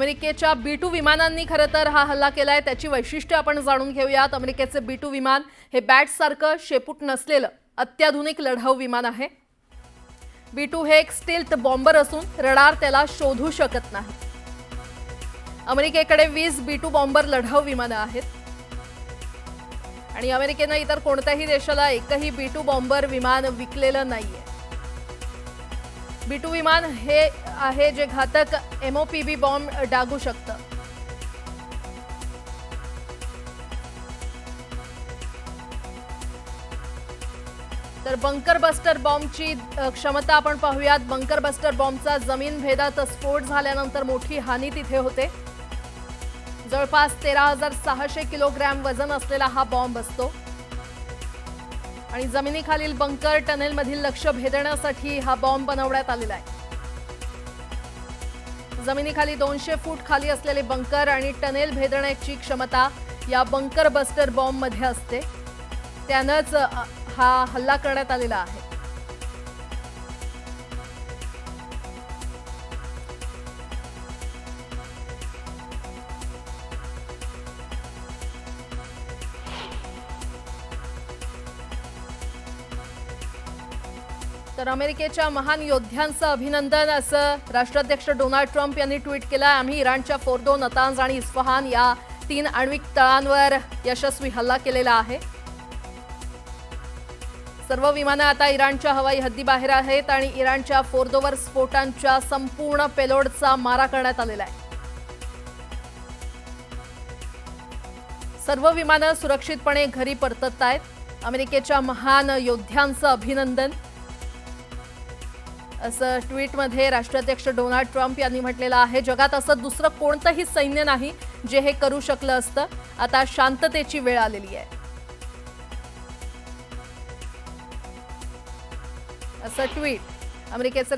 अमेरिकेच्या B2 विमानांनी खरं तर हा हल्ला केलाय। त्याची वैशिष्ट्ये आपण जाणून घेऊयात। अमेरिकेचे B2 विमान हे बॅटसारखं शेपूट नसलेलं अत्याधुनिक लढाऊ विमान आहे। B2 हे एक स्टील्थ बॉम्बर असून रडार त्याला शोधू शकत नाही। अमेरिकेकडे 20 B2 बॉम्बर लढाऊ विमानं आहेत आणि अमेरिकेने इतर कोणत्याही देशाला एकही B2 बॉम्बर विमान विकलेलं नाहीये। B2 विमान हे आहे जे घातक MOPB बॉम्ब डागू शकतं। तर बंकर बस्टर बॉम्बची क्षमता आपण पाहूयात। बंकर बस्टर बॉम्बचा जमीन भेदात स्फोट झाल्यानंतर मोठी हानी तिथे होते। जवळपास 13,600 किलोग्रॅम वजन असलेला हा बॉम्ब असतो आणि जमिनीखालील बंकर टनेल मधील लक्ष्य भेदण्यासाठी हा बॉम्ब बनवण्यात आलेला आहे। जमिनीखाली 200 फूट खाली असलेले बंकर आणि टनेल भेदण्याची क्षमता या बंकर बस्टर बॉम्ब मध्ये असते। त्यानंच हा हल्ला करण्यात आलेला आहे। तर अमेरिकेच्या महान योद्ध्यांचं अभिनंदन असं राष्ट्राध्यक्ष डोनाल्ड ट्रम्प यांनी ट्विट केलं। आम्ही इराणच्या फोर्दो, नतांज आणि इस्फहान या 3 आण्विक तळांवर यशस्वी हल्ला केलेला आहे। सर्व विमानं आता इराणच्या हवाई हद्दीबाहेर आहेत आणि इराणच्या फोर्दोवर स्फोटांच्या संपूर्ण पेलोडचा मारा करण्यात आलेला आहे। सर्व विमानं सुरक्षितपणे घरी परतत आहेत। अमेरिकेच्या महान योद्ध्यांचं अभिनंदन असं ट्विटमध्ये राष्ट्राध्यक्ष डोनाल्ड ट्रम्प यांनी म्हटलेलं आहे। जगात असं दुसरं कोणतंही सैन्य नाही जे हे करू शकलं असतं। आता शांततेची वेळ आलेली आहे असं ट्विट अमेरिकेचे